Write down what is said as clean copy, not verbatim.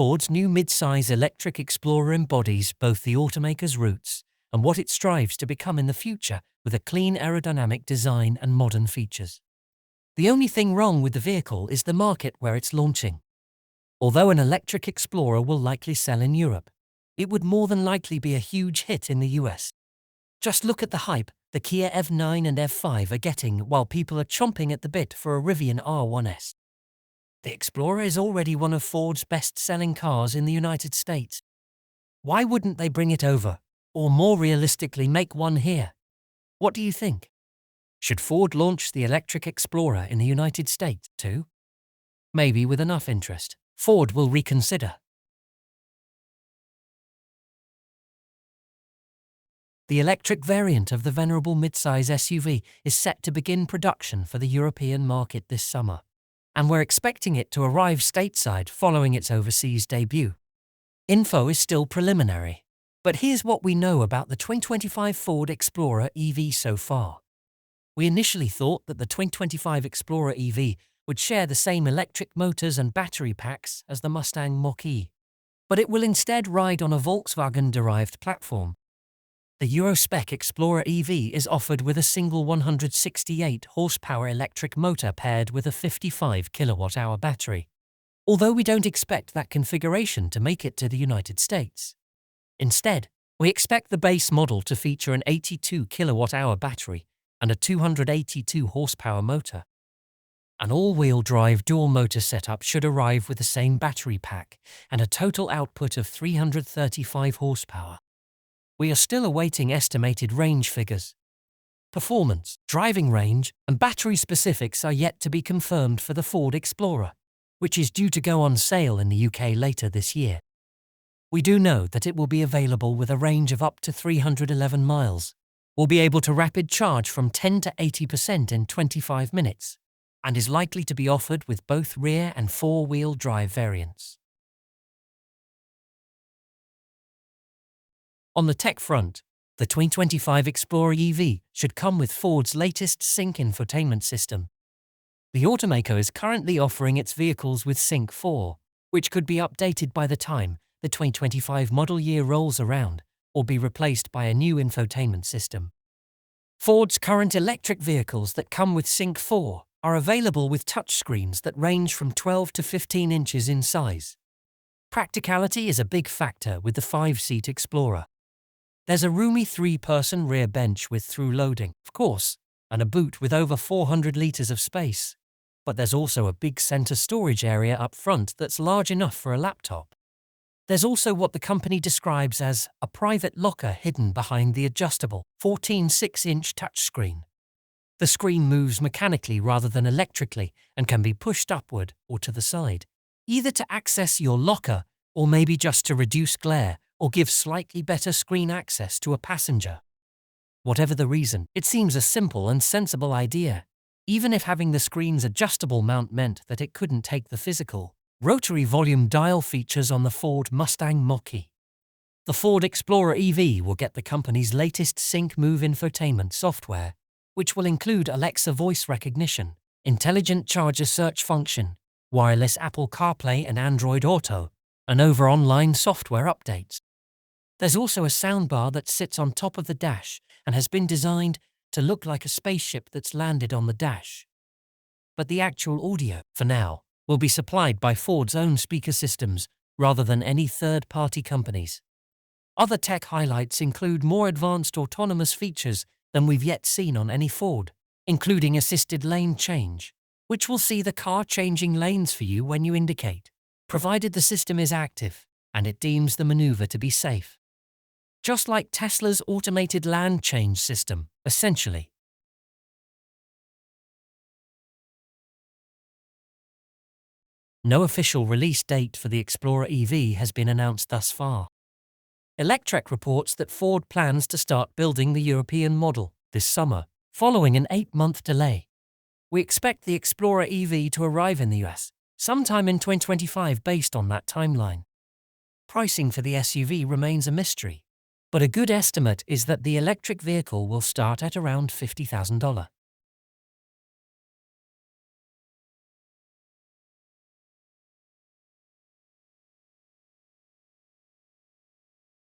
Ford's new mid-size electric Explorer embodies both the automaker's roots and what it strives to become in the future, with a clean aerodynamic design and modern features. The only thing wrong with the vehicle is the market where it's launching. Although an electric Explorer will likely sell in Europe, it would more than likely be a huge hit in the US. Just look at the hype the Kia EV9 and EV5 are getting while people are chomping at the bit for a Rivian R1S. The Explorer is already one of Ford's best-selling cars in the United States. Why wouldn't they bring it over, or more realistically make one here? What do you think? Should Ford launch the electric Explorer in the United States too? Maybe with enough interest, Ford will reconsider. The electric variant of the venerable midsize SUV is set to begin production for the European market this summer, and we're expecting it to arrive stateside following its overseas debut. Info is still preliminary, but here's what we know about the 2025 Ford Explorer EV so far. We initially thought that the 2025 Explorer EV would share the same electric motors and battery packs as the Mustang Mach-E, but it will instead ride on a Volkswagen-derived platform. The Euro-spec Explorer EV is offered with a single 168 horsepower electric motor paired with a 55 kilowatt-hour battery, although we don't expect that configuration to make it to the United States. Instead, we expect the base model to feature an 82 kilowatt-hour battery and a 282 horsepower motor. An all-wheel drive dual-motor setup should arrive with the same battery pack and a total output of 335 horsepower. We are still awaiting estimated range figures. Performance, driving range, and battery specifics are yet to be confirmed for the Ford Explorer, which is due to go on sale in the UK later this year. We do know that it will be available with a range of up to 311 miles, will be able to rapid charge from 10 to 80% in 25 minutes, and is likely to be offered with both rear and four-wheel drive variants. On the tech front, the 2025 Explorer EV should come with Ford's latest Sync infotainment system. The automaker is currently offering its vehicles with Sync 4, which could be updated by the time the 2025 model year rolls around or be replaced by a new infotainment system. Ford's current electric vehicles that come with Sync 4 are available with touchscreens that range from 12 to 15 inches in size. Practicality is a big factor with the 5-seat Explorer. There's a roomy 3-person rear bench with through loading, of course, and a boot with over 400 litres of space. But there's also a big centre storage area up front that's large enough for a laptop. There's also what the company describes as a private locker hidden behind the adjustable 14.6-inch touchscreen. The screen moves mechanically rather than electrically and can be pushed upward or to the side, either to access your locker or maybe just to reduce glare or give slightly better screen access to a passenger. Whatever the reason, it seems a simple and sensible idea, even if having the screen's adjustable mount meant that it couldn't take the physical, rotary volume dial features on the Ford Mustang Mach-E. The Ford Explorer EV will get the company's latest Sync Move infotainment software, which will include Alexa voice recognition, intelligent charger search function, wireless Apple CarPlay and Android Auto, and over online software updates. There's also a soundbar that sits on top of the dash and has been designed to look like a spaceship that's landed on the dash. But the actual audio, for now, will be supplied by Ford's own speaker systems rather than any third-party companies. Other tech highlights include more advanced autonomous features than we've yet seen on any Ford, including assisted lane change, which will see the car changing lanes for you when you indicate, provided the system is active and it deems the maneuver to be safe. Just like Tesla's automated lane change system, essentially. No official release date for the Explorer EV has been announced thus far. Electrek reports that Ford plans to start building the European model this summer, following an 8-month delay. We expect the Explorer EV to arrive in the US sometime in 2025 based on that timeline. Pricing for the SUV remains a mystery, but a good estimate is that the electric vehicle will start at around $50,000.